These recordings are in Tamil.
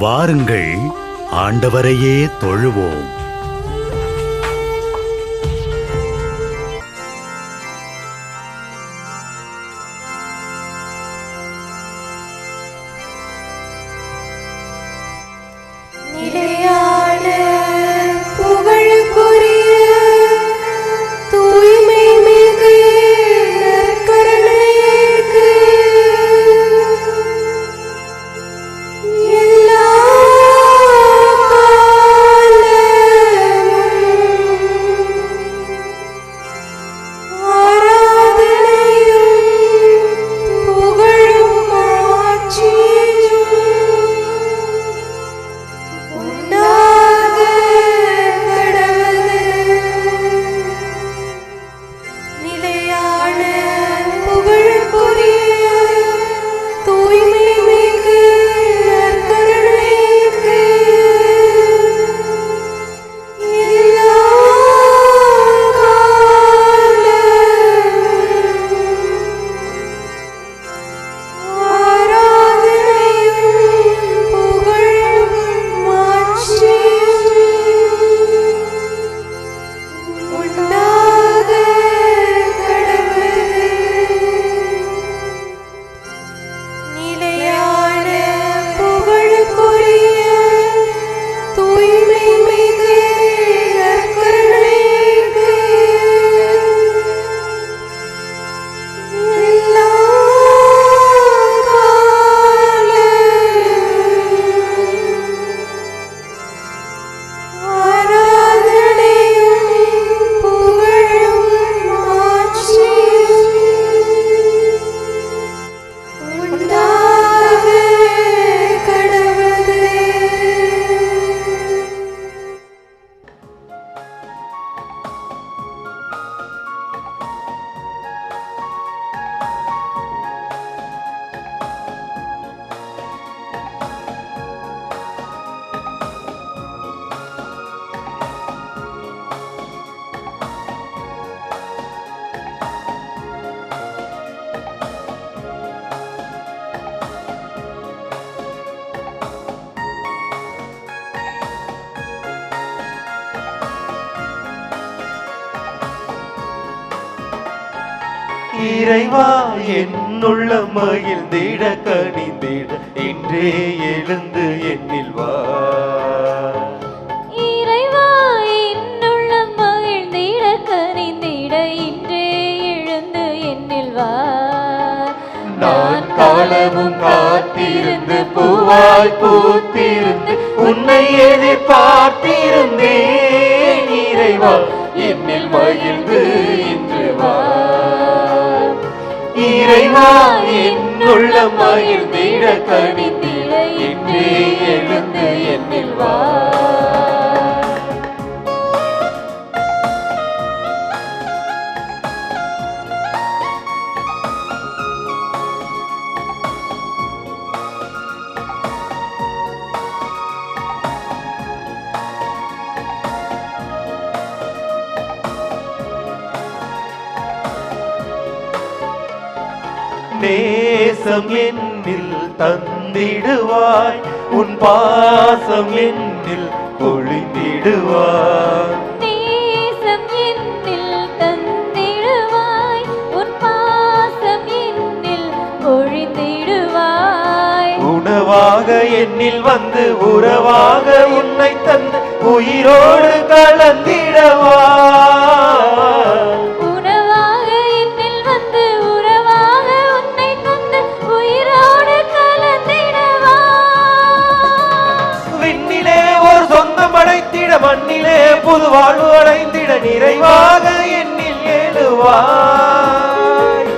வாருங்கள், ஆண்டவரையே தொழுவோம். இறைவா என்னுள்ள மகிழ்ந்திட கனிந்திட இன்றே எழுந்து என்னில் வா. இறைவா என்னுள்ள மகிழ்ந்திட கனிந்திட இன்றே எழுந்து என்னில் வா. நான் காலமும் காத்திருந்து பூவாய் பூத்திருந்து உன்னை எதிர்பார்த்திருந்தேன். இறைவா என்னில் மகிழ்ந்து இன்று வா. இறைவா என்னுள்ள மகிழ்ந்திட கனிந்திட இன்றே எழுந்து என்னில் வா. நேசம் என்னில் தந்திடுவாய், உன் பாசம் என்னில் பொழிந்திடுவாய். நேசம் என்னில் தந்திடுவாய், உன் பாசம் என்னில் பொழிந்திடுவாய். உணவாக என்னில் வந்து உறவாக உன்னை தந்து உயிரோடு கலந்திடவாய். மண்ணிலே புது வாழ்வு அடைந்திட நிறைவாக என்னில் எழுவாய்.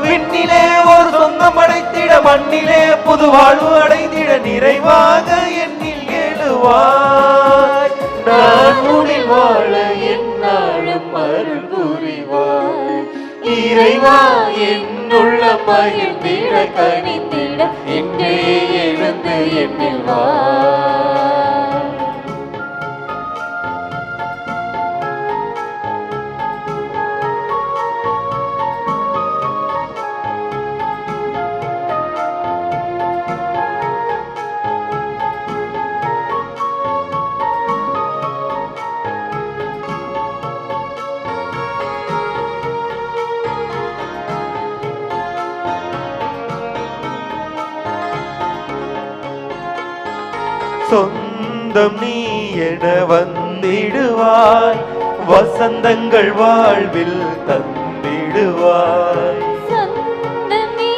விண்ணிலே ஒரு சொந்தம் அடைத்திட மண்ணிலே புது வாழ்வு அடைந்திட நிறைவாக என்னில் எழுவாய். நான் உன்னில் வாழ என்னாலும் அருள் புரிவாய். இறைவா என்னுள்ள மகிழ்ந்திட கனிந்திட இன்றே எழுந்து என்னில் வா. சொந்தம் நீ என வந்திடுவாய், வசந்தங்கள் வாழ்வில் தந்திடுவாய். சொந்தம் நீ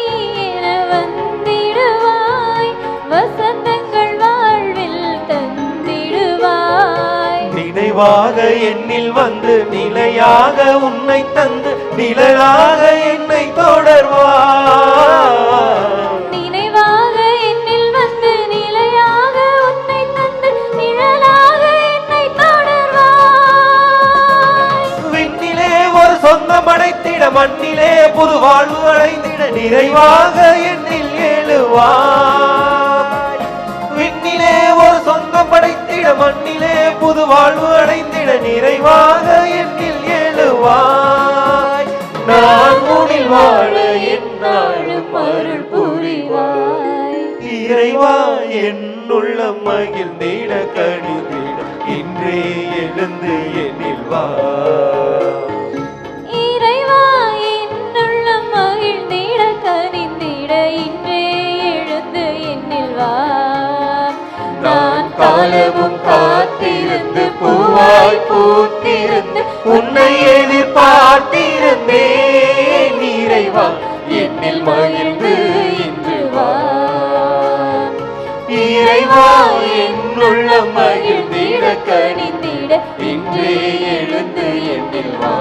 என வந்திடுவாய், வசந்தங்கள் வாழ்வில் தந்திடுவாய். நினைவாக என்னில் வந்து நிலையாக உன்னை தந்து நிழலாக என்னை தொடர்வாய். நினைவாக என்னில் வந்து நிலையாக உன்னை தந்து நிழலாக என்னை தொடர்வாய். விண்ணிலே ஒரு சொந்தம் அடைத்திட மண்ணிலே புது வாழ்வு அடைந்திட நிறைவாக என்னில் எழுவாய். விண்ணிலே ஒரு சொந்தம் படைத்திட மண்ணிலே புது வாழ்வு அடைந்திட நிறைவாக என்னில் எழுவாய். நான் உன்னில் வாழ என்னாலும் அருள் புரிவாய். இறைவா என்னுள்ள மகிழ்ந்திட கணிந்திட இன்றே எழுந்து என்னில் வா. இறைவா என்னுள்ள மகிழ்ந்திட கனிந்திட இன்றே எழுந்து என்னில் வா. நான் காலமும் காத்திருந்து பூவாய் பூத்திருந்து உன்னை எதிர்பார்த்திருந்தேன். இறைவா என்னில் மகிழ்ந்து இன்று வா. இறைவா என்னுள்ள மகிழ்ந்திட கனிந்திட இன்றே எழுந்து என்னில் வா.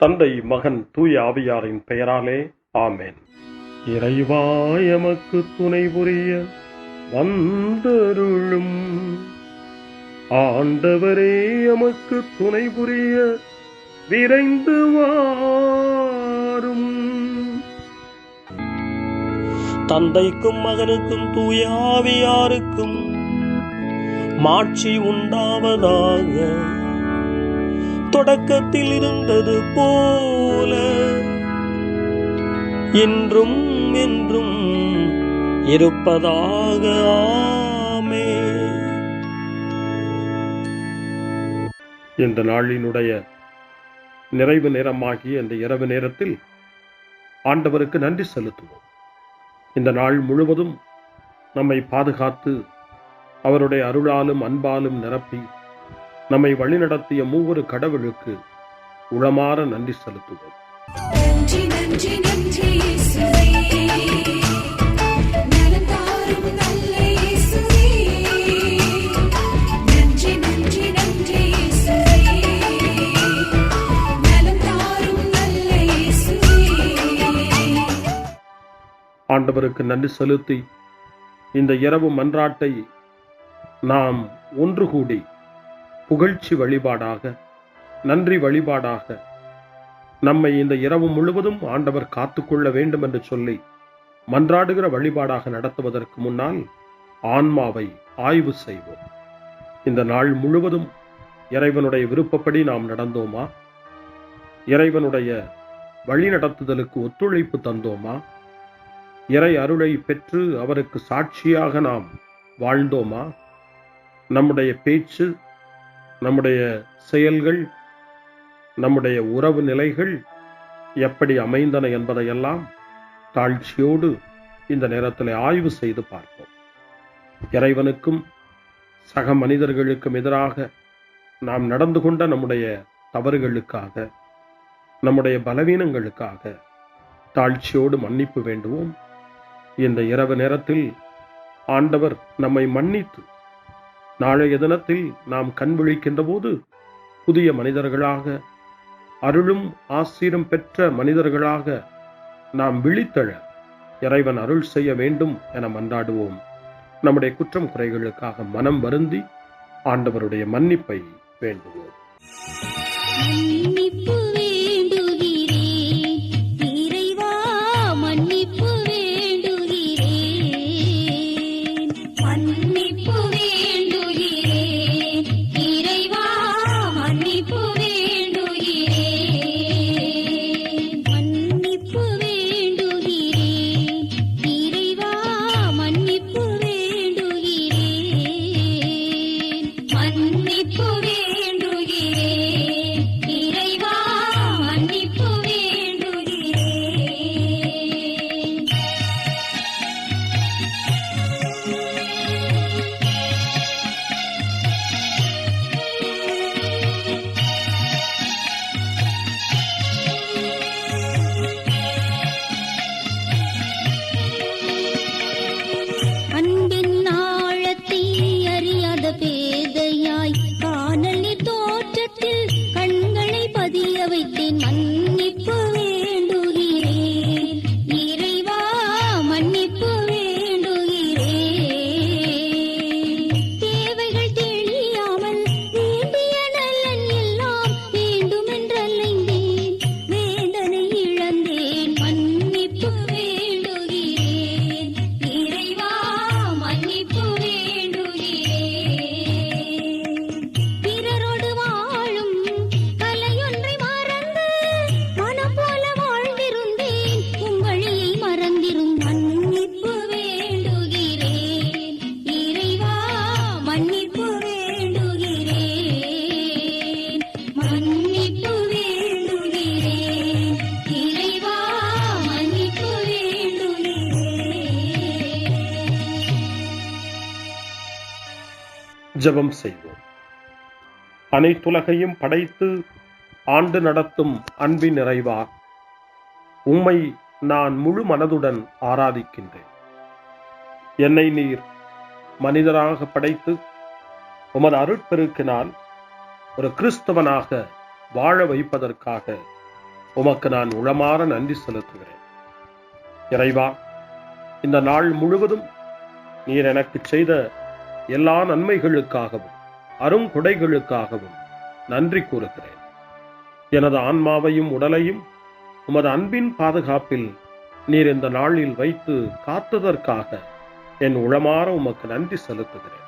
தந்தை மகன் தூய ஆவியாரின் பெயராலே ஆமென். இறைவா எமக்கு துணை புரிய வந்தருளும், ஆண்டவரே எமக்கு துணை புரிய விரைந்து வாரும். தந்தைக்கும் மகனுக்கும் தூய ஆவியாருக்கும் மாட்சி உண்டாவதாக, தொடக்கத்தில் இருந்தது போல இன்றும் என்றும் இருப்பதாக. ஆமென். இந்த நாளினுடைய நிறைவு நேரமாகிய இந்த இரவு நேரத்தில் ஆண்டவருக்கு நன்றி செலுத்துவோம். இந்த நாள் முழுவதும் நம்மை பாதுகாத்து அவருடைய அருளாலும் அன்பாலும் நிரப்பி நம்மை வழிநடத்திய மூவரு கடவுளுக்கு உளமாற நன்றி செலுத்துவோம். நன்றி நன்றி நன்றி இயேசுவே, நலம் தாரும் நல்ல இயேசுவே. நன்றி நன்றி நன்றி இயேசுவே, நலம் தாரும் நல்ல இயேசுவே. ஆண்டவருக்கு நன்றி செலுத்தி இந்த இரவு மன்றாட்டை நாம் ஒன்று கூடி புகழ்ச்சி வழிபாடாக, நன்றி வழிபாடாக நம்மை இந்த இரவு முழுவதும் ஆண்டவர் காத்துக்கொள்ள வேண்டும் என்று சொல்லி மன்றாடுகிற வழிபாடாக நடத்துவதற்கு முன்னால் ஆன்மாவை ஆய்வு செய்வோம். இந்த நாள் முழுவதும் இறைவனுடைய விருப்பப்படி நாம் நடந்தோமா? இறைவனுடைய வழி நடத்துதலுக்கு ஒத்துழைப்பு தந்தோமா? இறை அருளை பெற்று அவருக்கு சாட்சியாக நாம் வாழ்ந்தோமா? நம்முடைய பேச்சு, நம்முடைய செயல்கள், நம்முடைய உறவு நிலைகள் எப்படி அமைந்தன என்பதையெல்லாம் தாழ்ச்சியோடு இந்த நேரத்தில் ஆய்வு செய்து பார்ப்போம். இறைவனுக்கும் சக மனிதர்களுக்கும் எதிராக நாம் நடந்து கொண்ட நம்முடைய தவறுகளுக்காக, நம்முடைய பலவீனங்களுக்காக தாழ்ச்சியோடு மன்னிப்பு வேண்டுவோம். இந்த இரவு நேரத்தில் ஆண்டவர் நம்மை மன்னித்து நாளைய தினத்தில் நாம் கண் விழிக்கின்ற போது புதிய மனிதர்களாக, அருளும் ஆசீரும் பெற்ற மனிதர்களாக நாம் விழித்தெழ இறைவன் அருள் செய்ய வேண்டும் என மன்றாடுவோம். நம்முடைய குற்றம் குறைகளுக்காக மனம் வருந்தி ஆண்டவருடைய மன்னிப்பை வேண்டுவோம். மன்னிப்பு வேண்டுகிறேன் இறைவா, மன்னிப்பு வேண்டுகிறேன். மன்னிப்பு வேண்டுகிறேன் இறைவா, மன்னிப்பு வேண்டுகிறேன். மன்னிப்பு வேண்டுகிறேன் இறைவா, மன்னிப்பு வேண்டுகிறேன். மன்னிப்பு வேண்டுகிறேன் இறைவா, ஜெபம் செய்வோம். அனைத்துலகையும் படைத்து ஆண்டு நடத்தும் அன்பின் நிறைவா, உம்மை நான் முழு மனதுடன் ஆராதிக்கின்றேன். என்னை நீர் மனிதராக படைத்து உமது அருட்பெருக்கினால் ஒரு கிறிஸ்தவனாக வாழ வைப்பதற்காக உமக்கு நான் உளமாற நன்றி செலுத்துகிறேன். இறைவா, இந்த நாள் முழுவதும் நீர் எனக்கு செய்த எல்லா நன்மைகளுக்காகவும் அருங்கொடைகளுக்காகவும் நன்றி கூறுகிறேன். எனது ஆன்மாவையும் உடலையும் உமது அன்பின் பாதுகாப்பில் நீர் இந்த நாளில் வைத்து காத்ததற்காக என் உளமாற உமக்கு நன்றி செலுத்துகிறேன்.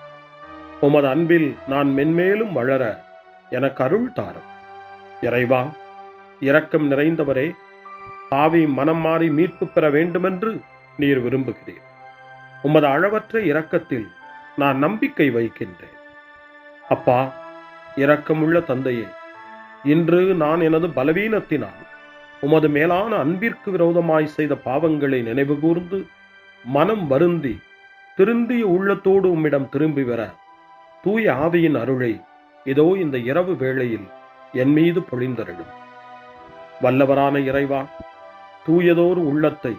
உமது அன்பில் நான் மென்மேலும் வளர எனக்கு அருள் தாரும். இறைவா, இரக்கம் நிறைந்தவரே, பாவி மனம் மாறி மீட்பு பெற வேண்டுமென்று நீர் விரும்புகிறீர். உமது அளவற்ற இரக்கத்தில் நான் நம்பிக்கை வைக்கின்றேன். அப்பா, இரக்கமுள்ள தந்தையே, இன்று நான் எனது பலவீனத்தினால் உமது மேலான அன்பிற்கு விரோதமாய் செய்த பாவங்களை நினைவு கூர்ந்து மனம் வருந்தி திருந்திய உள்ளத்தோடு உம்மிடம் திரும்பி வர தூய ஆவியின் அருளை இதோ இந்த இரவு வேளையில் என் மீது பொழிந்தருளும். வல்லவரான இறைவா, தூயதோர் உள்ளத்தை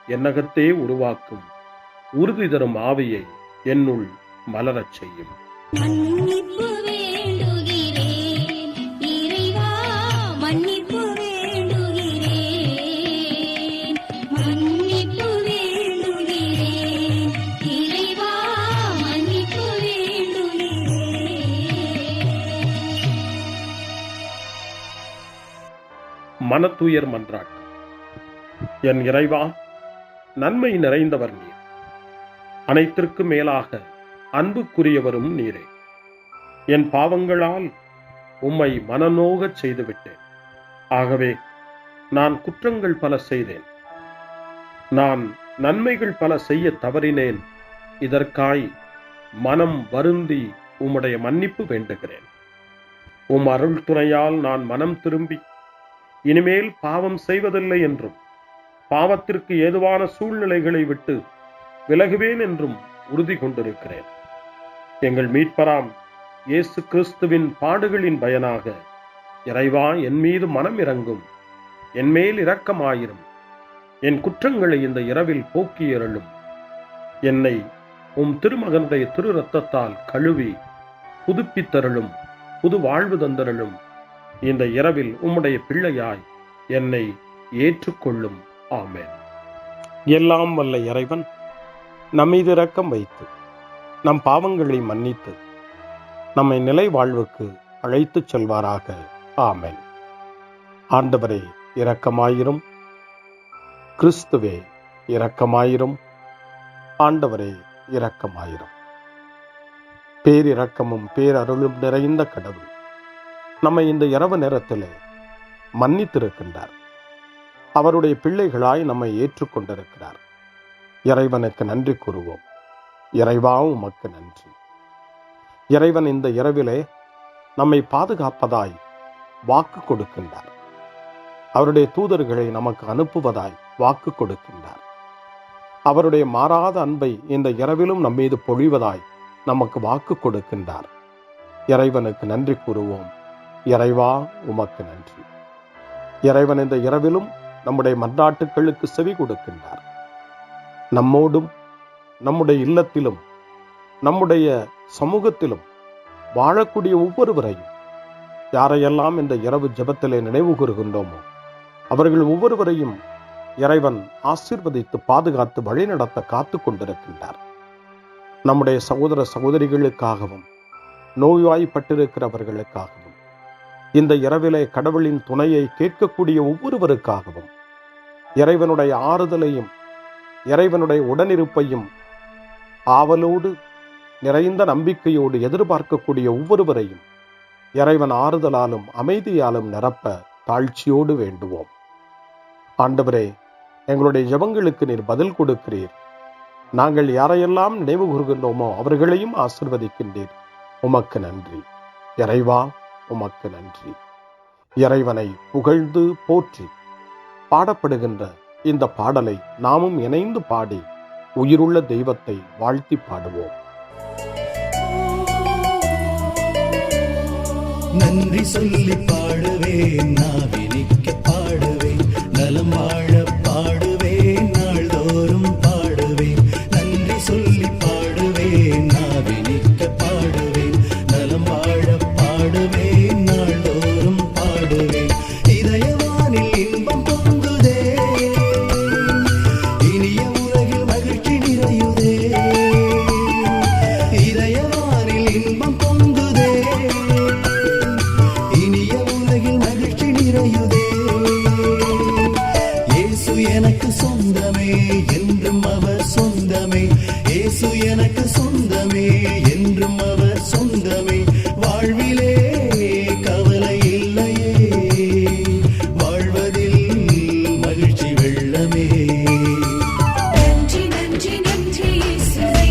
என்னகத்தே உருவாக்கும் உறுதி தரும் ஆவியை என்னுள் மலரச் செய்யும். மன்னிப்பு வேண்டுகிறேன் இறைவா, மன்னிப்பு வேண்டுகிறேன், மன்னிப்பு வேண்டுகிறேன் இறைவா, மன்னிப்பு வேண்டுகிறேன். மனத்துயர் மன்றாட்டு. என் இறைவா, நன்மை நிறைந்தவர் நீர், அனைத்திற்கு மேலாக அன்புக்குரியவரும் நீரே. என் பாவங்களால் உம்மை மனநோகச் செய்துவிட்டேன். ஆகவே நான் குற்றங்கள் பல செய்தேன். நான் நன்மைகள் பல செய்ய தவறினேன். இதற்காய் மனம் வருந்தி உம்முடைய மன்னிப்பு வேண்டுகிறேன். உம் அருள் துணையால் நான் மனம் திரும்பி இனிமேல் பாவம் செய்வதில்லை என்றும் பாவத்திற்கு ஏதுவான சூழ்நிலைகளை விட்டு விலகுவேன் என்றும் உறுதி கொண்டிருக்கிறேன். எங்கள் மீட்பராம் இயேசு கிறிஸ்துவின் பாடுகளின் பயனாக இறைவா, என் மீது மனம் இறங்கும், என் மேல் இரக்கமாயிரும். என் குற்றங்களை இந்த இரவில் போக்கியருளும். என்னை உம் திருமகனுடைய திரு இரத்தத்தால் கழுவி புதுப்பித்தருளும், புது வாழ்வு தந்தருளும். இந்த இரவில் உம்முடைய பிள்ளையாய் என்னை ஏற்றுக்கொள்ளும். ஆமென். எல்லாம் வல்ல இறைவன் நம்மீது இரக்கம் வைத்து நம் பாவங்களை மன்னித்து நம்மை நிலை வாழ்வுக்கு அழைத்துச் செல்வாராக. ஆமென். ஆண்டவரே இரக்கமாயிரும். கிறிஸ்துவே இரக்கமாயிரும். ஆண்டவரே இரக்கமாயிரும். பேரிரக்கமும் பேரருளும் நிறைந்த கடவுள் நம்மை இந்த இரவு நேரத்திலே மன்னித்திருக்கின்றார். அவருடைய பிள்ளைகளாய் நம்மை ஏற்றுக்கொண்டிருக்கிறார். இறைவனுக்கு நன்றி கூறுவோம். இறைவா, உமக்கு நன்றி. இறைவன் இந்த இரவிலே நம்மை பாதுகாப்பதாய் வாக்கு கொடுக்கின்றார். அவருடைய தூதர்களை நமக்கு அனுப்புவதாய் வாக்கு கொடுக்கின்றார். அவருடைய மாறாத அன்பை இந்த இரவிலும் நம்மீது பொழிவதாய் நமக்கு வாக்கு கொடுக்கின்றார். இறைவனுக்கு நன்றி கூறுவோம். இறைவா, உமக்கு நன்றி. இறைவன் இந்த இரவிலும் நம்முடைய மன்றாட்டுக்களுக்கு செவி கொடுக்கின்றார். நம்மோடும் நம்முடைய இல்லத்திலும் நம்முடைய சமூகத்திலும் வாழக்கூடிய ஒவ்வொருவரையும், யாரையெல்லாம் இந்த இரவு ஜெபத்திலே நினைவு கூறுகின்றோமோ அவர்கள் ஒவ்வொருவரையும் இறைவன் ஆசீர்வதித்து பாதுகாத்து வழிநடத்த காத்து கொண்டிருக்கின்றார். நம்முடைய சகோதர சகோதரிகளுக்காகவும் நோய்வாய்ப்பட்டிருக்கிறவர்களுக்காகவும் இந்த இரவிலே கடவுளின் துணையை கேட்கக்கூடிய ஒவ்வொருவருக்காகவும் இறைவனுடைய ஆறுதலையும் இறைவனுடைய உடனிருப்பையும் ஆவலோடு நிறைந்த நம்பிக்கையோடு எதிர்பார்க்கக்கூடிய ஒவ்வொருவரையும் இறைவன் ஆறுதலாலும் அமைதியாலும் நிரப்ப தாழ்ச்சியோடு வேண்டுவோம். ஆண்டவரே, எங்களுடைய ஜெபங்களுக்கு நீர் பதில் கொடுக்கிறீர். நாங்கள் யாரையெல்லாம் நினைவு கூறுகின்றோமோ அவர்களையும் ஆசீர்வதிக்கின்றீர். உமக்கு நன்றி. இறைவா, உமக்கு நன்றி. இறைவனை புகழ்ந்து போற்றி பாடப்படுகின்ற இந்த பாடலை நாமும் இணைந்து பாடி உயிருள்ள தெய்வத்தை வாழ்த்தி பாடுவோம். நன்றி சொல்லி பாடுவேன், நாவினிக்க பாடுவேன், நலம் வாழ பாடுவேன், நாள்தோறும் பாடுவேன். நன்றி சொல்லி பாடுவேன், நாவினிக்க பாடுவேன், நலம் வாழ பாடுவேன், நாள்தோறும் பாடுவேன். இதயவானில் இன்பம் பொங்குதே, இனிய உலகில் மகிழ்ச்சி நிறையுதே. இதயவானில் இன்பம் பொங்குதே, இனிய உலகில் மகிழ்ச்சி நிறையுதே. இயேசு எனக்கு சொந்தமே, என்றும் அவர் சொந்தமே. இயேசு எனக்கு சொந்தமே, என்றும் அவர் சொந்தமே. வாழ்விலே கவலை இல்லையே, வாழ்வதில் மகிழ்ச்சி வெள்ளமே. நன்றி நன்றி நன்றி இயேசுவே,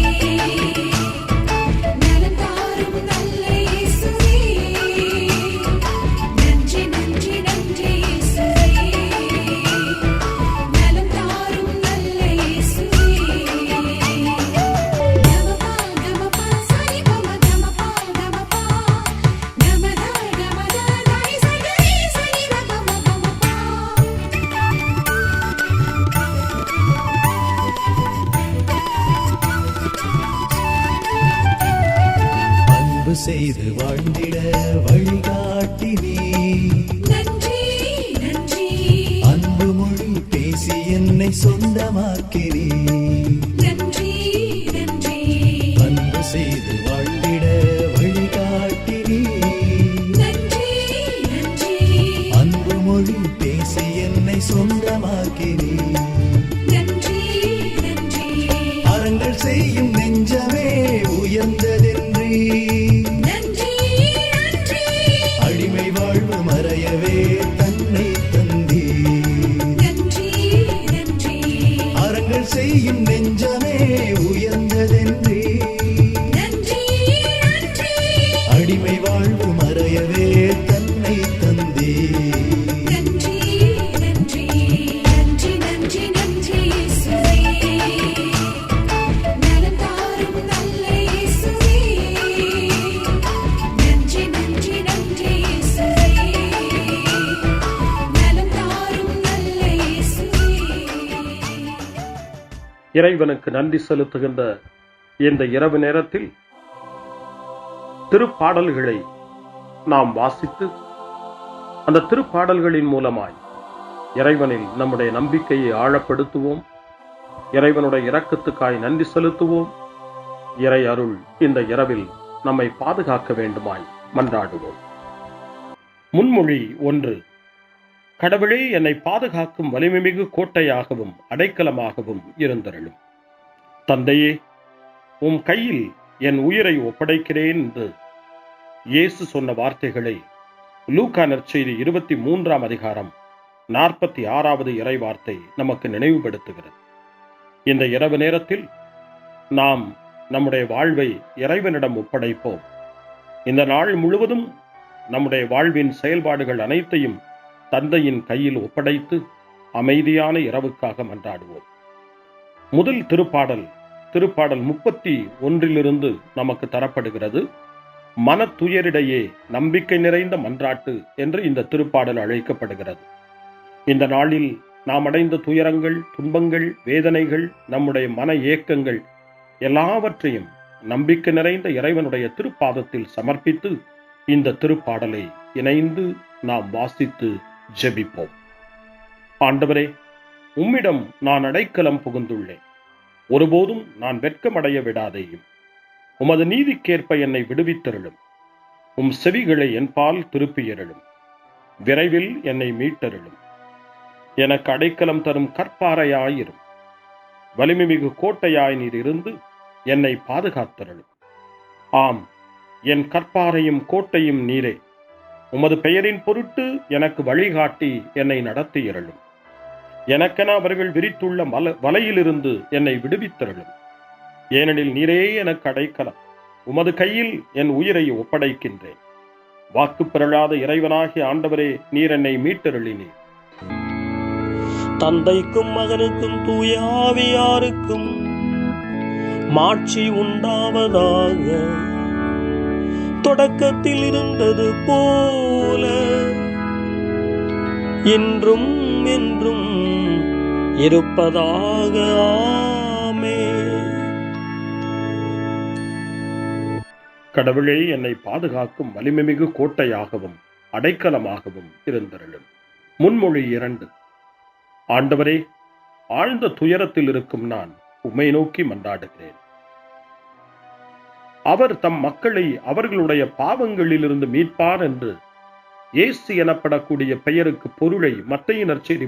நலம் தாரும் நல்ல இயேசுவே. நன்றி நன்றி நன்றி இயேசுவே, நலம் தாரும் நல்ல இயேசுவே. கமபா கமபா சரி கம கமபா கமபா கமதா கமதா தாய் சரி சரி கமபா கமபா. அன்பு செய்து வாழ்ந்திட வழிகாட்டி நீ, நன்றி நன்றி அன்பு மொழி பேசி என்னை சொந்தமாக்கி நீ. நன்றி நன்றி அன்பு செய்து வாழ்ந்திட வழிகாட்டி நீ, நன்றி நன்றி அன்பு மொழி பேசி என்னை சொந்தமாக்கி நீ. நன்றி நன்றி அறங்கள் செய்யும் நெஞ்சமே உயர்ந்ததென்றி, நன்றி நன்றி அடிமை வாழ்வு மறையவே தன்னை தந்தீ. நன்றி நன்றி அறங்கள் செய்யும் நெஞ்சமே உயர்ந்ததென்றி, நன்றி நன்றி அடிமை வாழ்வு மறையவே தன்னை தந்தீ. நன்றி நன்றி நன்றி நன்றி நன்றி இயேசுவே, நலம் தாரும் நல்ல இயேசுவே. நன்றி நன்றி நன்றி இயேசுவே, நலம் தாரும் நல்ல இயேசுவே. இறைவனுக்கு நன்றி செலுத்துகின்ற இந்த இரவு நேரத்தில் திருப்பாடல்களை நாம் வாசித்து அந்த திருப்பாடல்களின் மூலமாய் இறைவனில் நம்முடைய நம்பிக்கையை ஆழப்படுத்துவோம். இறைவனுடைய இரக்கத்துக்காய் நன்றி செலுத்துவோம். இறை அருள் இந்த இரவில் நம்மை பாதுகாக்க வேண்டுமாய் மன்றாடுவோம். முன்மொழி 1. கடவுளே, என்னை பாதுகாக்கும் வலிமைமிகு கோட்டையாகவும் அடைக்கலமாகவும் இருந்தருளும். தந்தையே, உம் கையில் என் உயிரை ஒப்படைக்கிறேன் என்று இயேசு சொன்ன வார்த்தைகளை லூக்கா நற்செய்தி 23ஆம் அதிகாரம் 46வது இறை வார்த்தை நமக்கு நினைவுபடுத்துகிறது. இந்த இரவு நேரத்தில் நாம் நம்முடைய வாழ்வை இறைவனிடம் ஒப்படைப்போம். இந்த நாள் முழுவதும் நம்முடைய வாழ்வின் செயல்பாடுகள் அனைத்தையும் தந்தையின் கையில் ஒப்படைத்து அமைதியான இரவுக்காக மன்றாடுவோம். முதல் திருப்பாடல் 31 நமக்கு தரப்படுகிறது. மனத்துயரிடையே நம்பிக்கை நிறைந்த மன்றாட்டு என்று இந்த திருப்பாடல் அழைக்கப்படுகிறது. இந்த நாளில் நாம் அடைந்த துயரங்கள், துன்பங்கள், வேதனைகள், நம்முடைய மன ஏக்கங்கள் எல்லாவற்றையும் நம்பிக்கை நிறைந்த இறைவனுடைய திருப்பாதத்தில் சமர்ப்பித்து இந்த திருப்பாடலை இணைந்து நாம் வாசித்து ஜெபிப்போம். ஆண்டவரே, உம்மிடம் நான் அடைக்கலம் புகுந்துள்ளேன். ஒருபோதும் நான் வெட்கமடைய விடாதேயும். உமது நீதிக்கேற்ப என்னை விடுவித்தருளும். உம் செவிகளை என்பால் திருப்பியருளும். விரைவில் என்னை மீட்டருளும். எனக்கு அடைக்கலம் தரும் கற்பாறையாயிரும். வலிமைமிகு கோட்டையாய் நீர் இருந்து என்னை பாதுகாத்தருளும். ஆம், என் கற்பாறையும் கோட்டையும் நீரே. உமது பெயரின் பொருட்டு எனக்கு வழிகாட்டி என்னை நடத்தியருளும். எனக்கென அவர்கள் விரித்துள்ள வலையிலிருந்து என்னை விடுவித்தருளும். ஏனெனில் நீரே எனக்கு அடைக்கலம். உமது கையில் என் உயிரை ஒப்படைக்கின்றேன். வாக்கு பெறலாத இறைவனாகிய ஆண்டவரே, நீர் என்னை மீட்டருளினீர். தந்தைக்கும் மகனுக்கும் தூய ஆவியாருக்கும் மாட்சி உண்டாவதாக. தொடக்கத்தில் இருந்தது போல இன்றும் என்றும் இருப்பதாக. ஆமென். கடவுளே, என்னை பாதுகாக்கும் வலிமைமிகு கோட்டையாகவும் அடைக்கலமாகவும் இருந்தருளும். முன்மொழி 2. ஆண்டவரே, ஆழ்ந்த துயரத்தில் இருக்கும் நான் உம்மை நோக்கி மன்றாடுகிறேன். அவர் தம் மக்களை அவர்களுடைய பாவங்களிலிருந்து மீட்பார் என்று இயேசு எனப்படக்கூடிய பெயருக்கு பொருளை மத்தேயு நற்செய்தி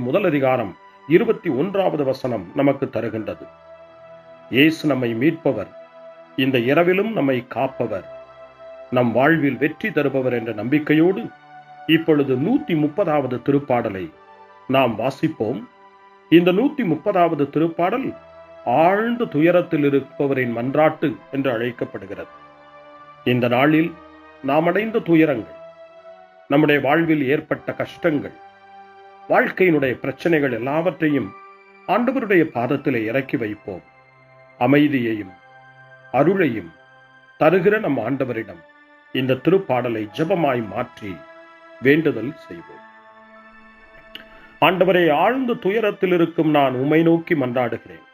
1:21 நமக்கு தருகின்றது. இயேசு நம்மை மீட்பவர், இந்த இரவிலும் நம்மை காப்பவர், நம் வாழ்வில் வெற்றி தருபவர் என்ற நம்பிக்கையோடு இப்பொழுது 130வது திருப்பாடலை நாம் வாசிப்போம். இந்த 130வது திருப்பாடல் ஆழ்ந்த துயரத்தில் இருப்பவரின் மன்றாட்டு என்று அழைக்கப்படுகிறது. இந்த நாளில் நாம் அடைந்த துயரங்கள், நம்முடைய வாழ்வில் ஏற்பட்ட கஷ்டங்கள், வாழ்க்கையினுடைய பிரச்சனைகள் எல்லாவற்றையும் ஆண்டவருடைய பாதத்திலே இறக்கி வைப்போம். அமைதியையும் அருளையும் தருகிற நம் ஆண்டவரிடம் இந்த திருப்பாடலை ஜெபமாய் மாற்றி வேண்டுதல் செய்வோம். ஆண்டவரே, ஆழ்ந்த துயரத்தில் இருக்கும் நான் உம்மை நோக்கி மன்றாடுகிறேன்.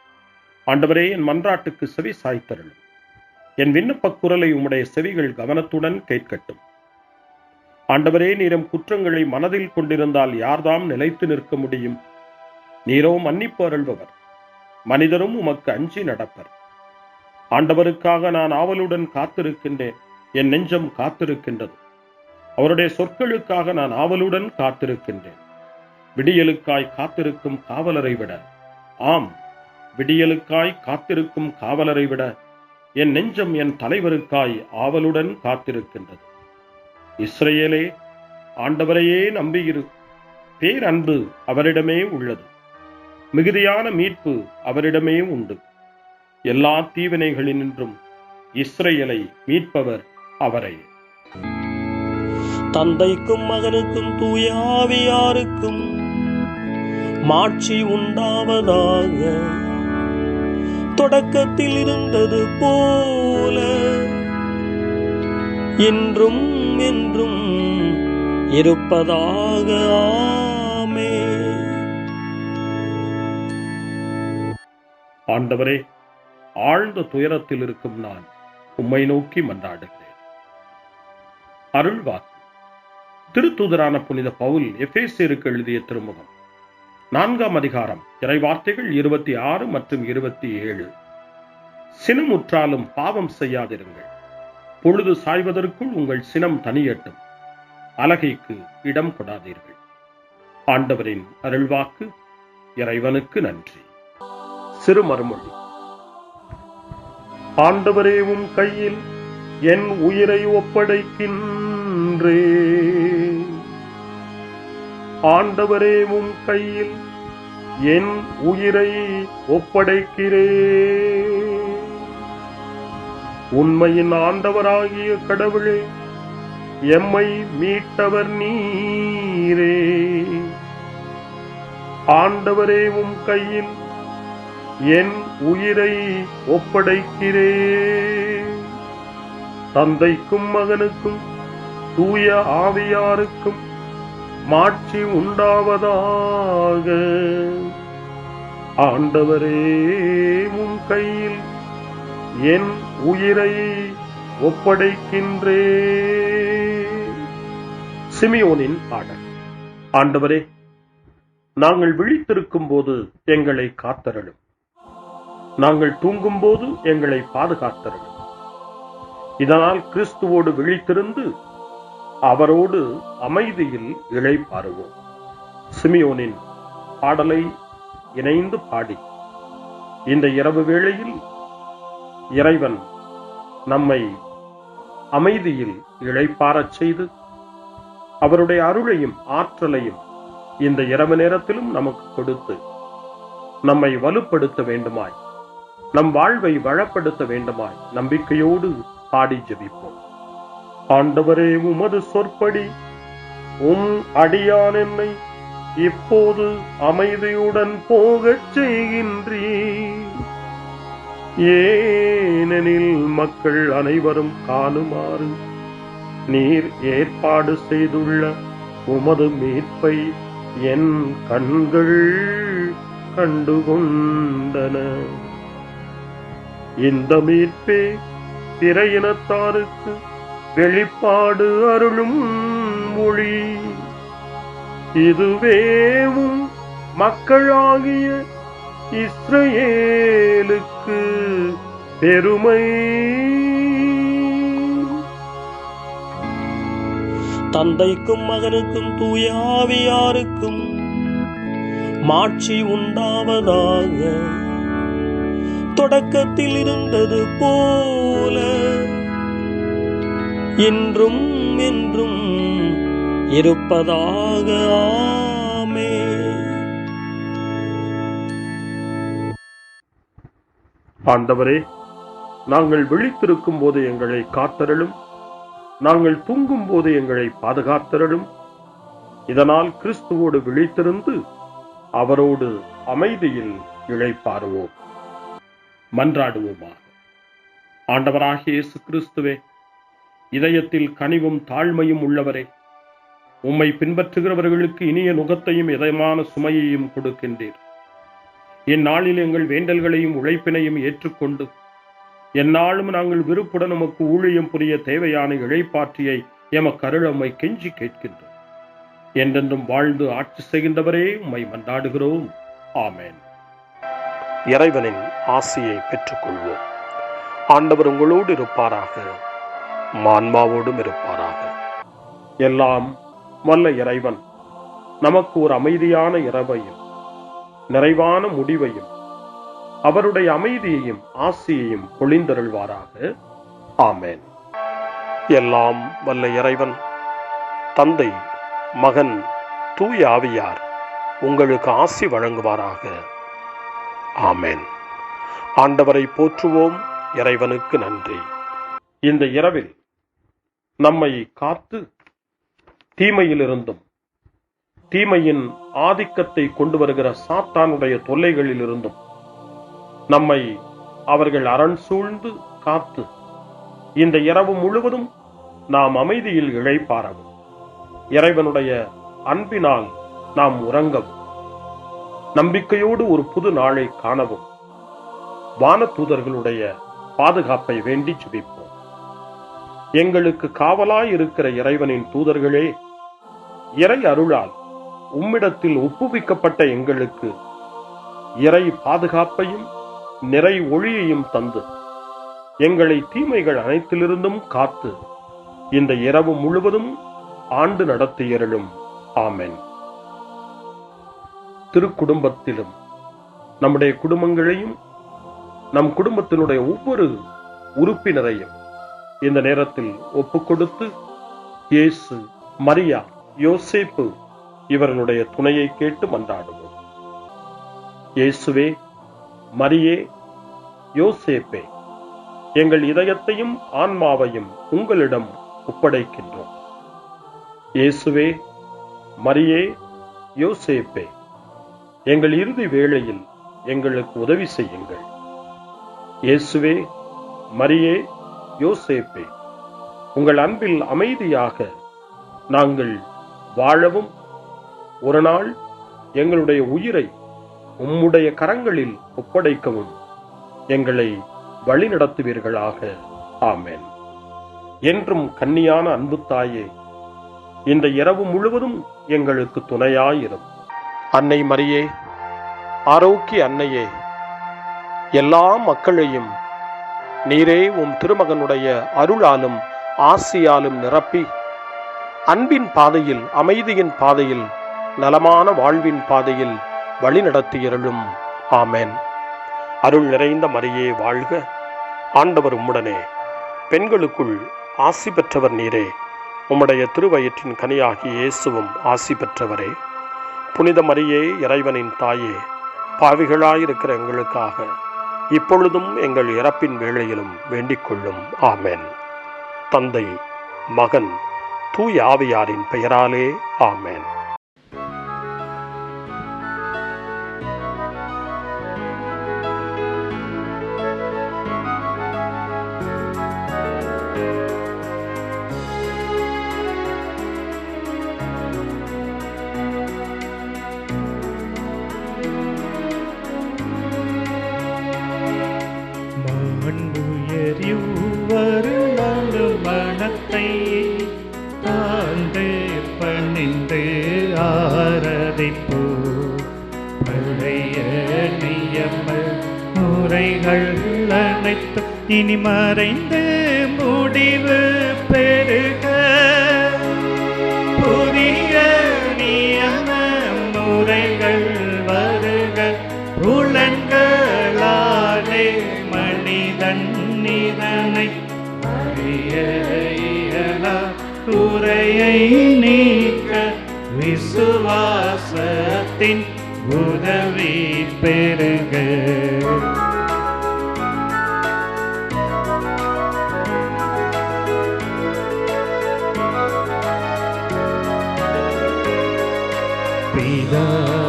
ஆண்டவரே, என் மன்றாட்டுக்கு செவி சாய்த்தருளும். என் விண்ணப்ப குரலை உம்முடைய செவிகள் கவனத்துடன் கேட்கட்டும். ஆண்டவரே, நீரும் குற்றங்களை மனதில் கொண்டிருந்தால் யார்தாம் நிலைத்து நிற்க முடியும்? நீரோ மன்னிப்பு அருள்பவர், மனிதரும் உமக்கு அஞ்சி நடப்பர். ஆண்டவருக்காக நான் ஆவலுடன் காத்திருக்கின்றேன், என் நெஞ்சம் காத்திருக்கின்றது. அவருடைய சொற்களுக்காக நான் ஆவலுடன் காத்திருக்கின்றேன். விடியலுக்காய் காத்திருக்கும் காவலரை விட, ஆம், விடியலுக்காய் காத்திருக்கும் காவலரை விட என் நெஞ்சம் என் தலைவருக்காய் ஆவலுடன் காத்திருக்கின்றது. இஸ்ரவேலே, ஆண்டவரையே நம்பியிரு. பேரன்பு அவரிடமே உள்ளது, மிகுதியான மீட்பு அவரிடமே உண்டு. எல்லா தீவினைகளினின்றும் இஸ்ரவேலை மீட்பவர் அவரே. தந்தைக்கும் மகனுக்கும் தூய ஆவியாருக்கும் மாட்சி உண்டாவதாக. தொடக்கத்தில் இருந்தது போல இன்றும் என்றும் இருப்பதாக. ஆமென். ஆண்டவரே, ஆழ்ந்த துயரத்தில் இருக்கும் நான் உம்மை நோக்கி மன்றாடுகிறேன். அருள்வாக்கு. திருத்தூதரான புனித பவுல் எபேசியருக்கு எழுதிய திருமுகம் 4ஆம் அதிகாரம் இறைவார்த்தைகள் 26 மற்றும் 27. சினமுற்றாலும் பாவம் செய்யாதிருங்கள். பொழுது சாய்வதற்குள் உங்கள் சினம் தனியட்டும். அலகைக்கு இடம் கொடாதீர்கள். ஆண்டவரின் அருள்வாக்கு. இறைவனுக்கு நன்றி. சிறு மறுமொழி. ஆண்டவரே, உம் கையில் என் உயிரை ஒப்படைக்கின்றேன். ஆண்டவரே, உம் கையில் என் உயிரை ஒப்படைக்கிறேன். உண்மையின் ஆண்டவராகிய கடவுளே, எம்மை மீட்டவர் நீரே. ஆண்டவரே, உம் கையில் என் உயிரை ஒப்படைக்கிறேன். தந்தைக்கும் மகனுக்கும் தூய ஆவியாருக்கும் மாட்சி உண்டாவதாக. ஆண்டவரே, உம் கையில் என் உயிரை ஒப்படைக்கின்றேன். சிமியோனின் பாடல். ஆண்டவரே, நாங்கள் விழித்திருக்கும் போது எங்களை காத்தருளும். நாங்கள் தூங்கும் போது எங்களை பாதுகாத்தருளும். இதனால் கிறிஸ்துவோடு விழித்திருந்து அவரோடு அமைதியில் இளைப்பாறுவோம். சிமியோனின் பாடலை இணைந்து பாடி இந்த இரவு வேளையில் இறைவன் நம்மை அமைதியில் இளைப்பாறச் செய்து அவருடைய அருளையும் ஆற்றலையும் இந்த இரவு நேரத்திலும் நமக்கு கொடுத்து நம்மை வலுப்படுத்த வேண்டுமாய், நம் வாழ்வை வளப்படுத்த வேண்டுமாய் நம்பிக்கையோடு பாடி ஜெபிப்போம். ஆண்டவரே, உமது சொற்படி உம் அடியான் என்னை இப்போது அமைதியுடன் போகச் செய்கின்றீர். ஏனெனில் மக்கள் அனைவரும் காணுமாறு நீர் ஏற்பாடு செய்துள்ள உமது மீட்பை என் கண்கள் கண்டுகொண்டன. இந்த மீட்பே பிற இனத்தாருக்கு வெளிப்பாடு அருளும் மொழி. இதுவேவும் மக்களாகிய இஸ்ரவேலுக்கு பெருமை. தந்தைக்கும் மகனுக்கும் தூய ஆவியாருக்கும் மாட்சி உண்டாவதாக. தொடக்கத்தில் இருந்தது போல இன்றும் என்றும் இருப்பதாக. ஆமென். ஆண்டவரே, நாங்கள் விழித்திருக்கும் போது எங்களை காத்தருளும், நாங்கள் தூங்கும் போது எங்களை பாதுகாத்தருளும். இதனால் கிறிஸ்துவோடு விழித்திருந்து அவரோடு அமைதியில் இளைப்பாறுவோம். மன்றாடுவோமாக. ஆண்டவராகிய இயேசு கிறிஸ்துவே, இதயத்தில் கனிவும் தாழ்மையும் உள்ளவரே, உம்மை பின்பற்றுகிறவர்களுக்கு இனிய நுகத்தையும் இதயமான சுமையையும் கொடுக்கின்றீர். இந்நாளில் எங்கள் வேண்டல்களையும் உழைப்பினையும் ஏற்றுக்கொண்டு எந்நாளும் நாங்கள் விருப்புடன் உமக்கு ஊழியம் புரிய தேவையான இழைப்பாற்றியை எமக்கு அருளம்மை கெஞ்சி கேட்கின்றோம். என்றென்றும் வாழ்ந்து ஆட்சி செய்கின்றவரே, உம்மை மன்றாடுகிறோம். ஆமென். இறைவனின் ஆசியை பெற்றுக்கொள்வோம். ஆண்டவர் உங்களோடு இருப்பாராக, ஆன்மாவோடும் இருப்பாராக. எல்லாம் வல்ல இறைவன் நமக்கு ஒரு அமைதியான இரவையும் நிறைவான முடிவையும் அவருடைய அமைதியையும் ஆசியையும் பொழிந்தருள்வாராக. ஆமென். எல்லாம் வல்ல இறைவன் தந்தை, மகன், தூய ஆவியார் உங்களுக்கு ஆசி வழங்குவாராக. ஆமென். ஆண்டவரை போற்றுவோம். இறைவனுக்கு நன்றி. இந்த இரவில் நம்மை காத்து தீமையிலிருந்தும் தீமையின் ஆதிக்கத்தை கொண்டு வருகிற சாத்தானுடைய தொல்லைகளிலிருந்தும் நம்மை அவர்கள் அரண் சூழ்ந்து காத்து இந்த இரவு முழுவதும் நாம் அமைதியில் இளைப்பாறவும், இறைவனுடைய அன்பினால் நாம் உறங்கவும், நம்பிக்கையோடு ஒரு புது நாளை காணவும் வானதூதர்களுடைய பாதுகாப்பை வேண்டி ஜெபிப்போம். எங்களுக்கு காவலாய் இருக்கிற இறைவனின் தூதர்களே, இறை அருளால் உம்மிடத்தில் ஒப்புவிக்கப்பட்ட எங்களுக்கு இறை பாதுகாப்பையும் நிறை ஒளியையும் தந்து எங்களை தீமைகள் அனைத்திலிருந்தும் காத்து இந்த இரவு முழுவதும் ஆண்டு நடத்தியருளும். ஆமென். திருக்குடும்பத்திலும் நம்முடைய குடும்பங்களையும் நம் குடும்பத்தினுடைய ஒவ்வொரு உறுப்பினரையும் இந்த நேரத்தில் ஒப்புக்கொடுத்து இயேசு, மரியா, யோசேப்பு இவர்களுடைய துணையை கேட்டு மன்றாடுவோம். இயேசுவே, மரியே, யோசேப்பே, எங்கள் இதயத்தையும் ஆன்மாவையும் உங்களிடம் ஒப்படைக்கின்றோம். இயேசுவே, மரியே, யோசேப்பே, எங்கள் இறுதி வேளையில் எங்களுக்கு உதவி செய்யுங்கள். இயேசுவே, மரியே, யோசேப்பே, உங்கள் அன்பில் அமைதியாக நாங்கள் வாழவும், ஒரு நாள் எங்களுடைய உயிரை உம்முடைய கரங்களில் ஒப்படைக்கவும் எங்களை வழிநடத்துவீர்களாக. ஆமென். என்றும் கன்னியான அன்பு தாயே, இந்த இரவு முழுவதும் எங்களுக்கு துணையாயிரும். அன்னை மரியே, ஆரோக்கிய அன்னையே, எல்லா மக்களையும் நீரே உம் திருமகனுடைய அருளாலும் ஆசியாலும் நிரப்பி அன்பின் பாதையில், அமைதியின் பாதையில், நலமான வாழ்வின் பாதையில் வழிநடத்தியருளும். ஆமென். அருள் நிறைந்த மரியே வாழ்க, ஆண்டவர் உம்முடனே, பெண்களுக்குள் ஆசி பெற்றவர் நீரே, உம்முடைய திருவயிற்றின் கனியாகிய இயேசுவும் ஆசி பெற்றவரே. புனித மரியே, இறைவனின் தாயே, பாவிகளாயிருக்கிற எங்களுக்காக இப்பொழுதும் எங்கள் இறப்பின் வேளையிலும் வேண்டிக் கொள்ளும். ஆமென். தந்தை, மகன், தூய ஆவியாரின் பெயராலே. ஆமென். துயரியுவரு மனத்தை தாழ்ந்து பணிந்து ஆராதிப்போ. பழைய நியம முறைகள் அனைத்து இனி மறைந்து முடிவு பெருக. புதிய நியம முறைகள் வருக. புலன்களாலே மனிதன் இதனை அறிய இயலா. குறையை நீக்க விசுவாசத்தின் உதவி பெருக.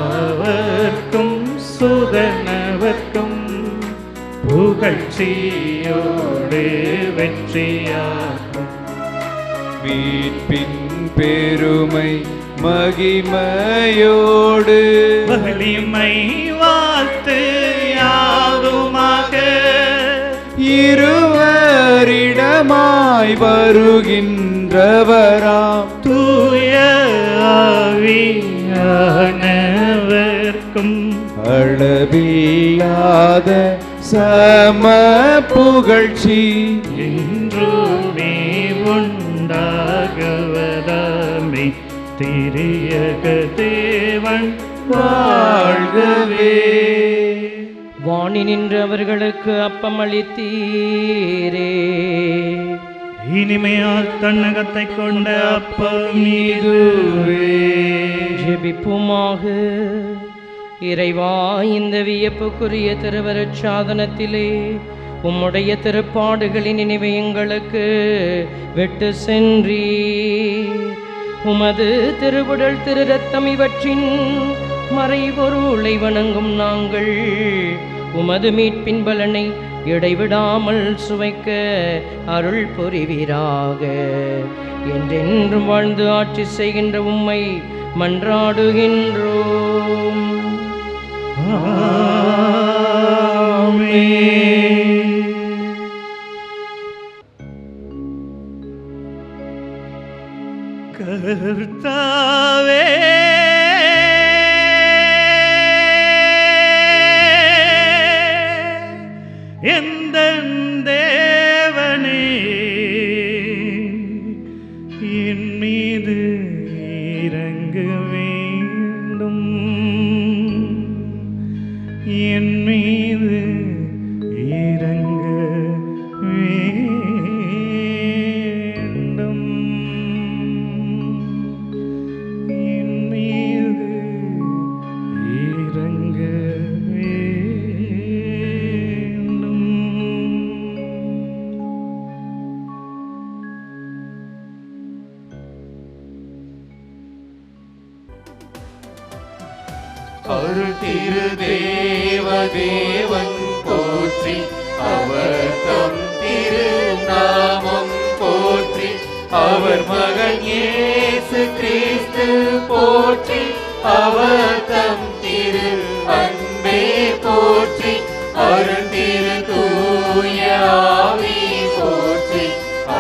பிதாவர்க்கும் சுதனவர்க்கும் புகழ்ச்சியோடு வெற்றியாகும். மீட்பின் பெருமை மகிமையோடு வலிமை வாழ்த்து யாதுமாக. இருவரிடமாய் வருகின்றவராம் தூய ஆவியானவர்க்கும் அளவில்லாத சம புகழ்ச்சி என்றுமே உண்டாகவதாமே. திரியக தேவன் வாழ்கவே. வாணி நின்று அவர்களுக்கு அப்பமளித்தீரே. இனிமையால் தன்னகத்தை கொண்ட அப்பம் இதுவே. ஜெபிப்புமாக. இறைவா, இந்த வியப்புக்குரிய திருவருட் சாதனத்திலே உம்முடைய திருப்பாடுகளின் நினைவை எங்களுக்கு விட்டு சென்றீர். உமது திருவுடல் திரு ரத்தம் இவற்றின் மறைபொருளை வணங்கும் நாங்கள் உமது மீட்பின் பலனை இடைவிடாமல் சுவைக்க அருள் புரிவீராக. என்றென்றும் வாழ்ந்து ஆட்சி செய்கின்ற உம்மை மன்றாடுகின்றோம். கர்த்தாவே, எந்தன் தேவனே, என் மீது இறங்க வேண்டும். என் மீது இறங்க வேண்டும். என் மீது இறங்க வேண்டும். அருள் திரு தேவன் போற்றி. அவர் தம் திரு நாமம் போற்றி. அவர் மகன் இயேசு கிறிஸ்து போற்றி. அவர் தம் திரு அன்பே போற்றி. அருள் திரு தூய ஆவி போற்றி.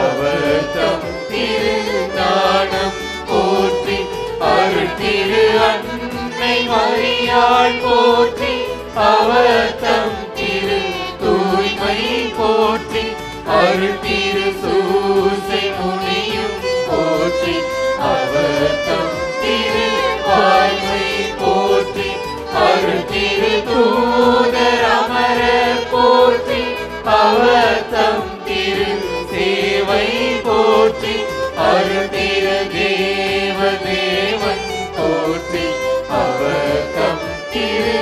அவர் தம் திரு ஞானம் போற்றி. அருள் திரு அன்னை மரியாள் போற்றி. அவர் தம் திரு தூய்மை போற்றி. அருள் திரு சூசை முனியும் போற்றி. அவர் தம் திரு வாய்மை போற்றி. அருள் திரு தூதர் அமரர் போற்றி. அவர் தம் திரு சேவை போற்றி. அருள் திரு தேவன் போற்றி. அவர் தம் திரு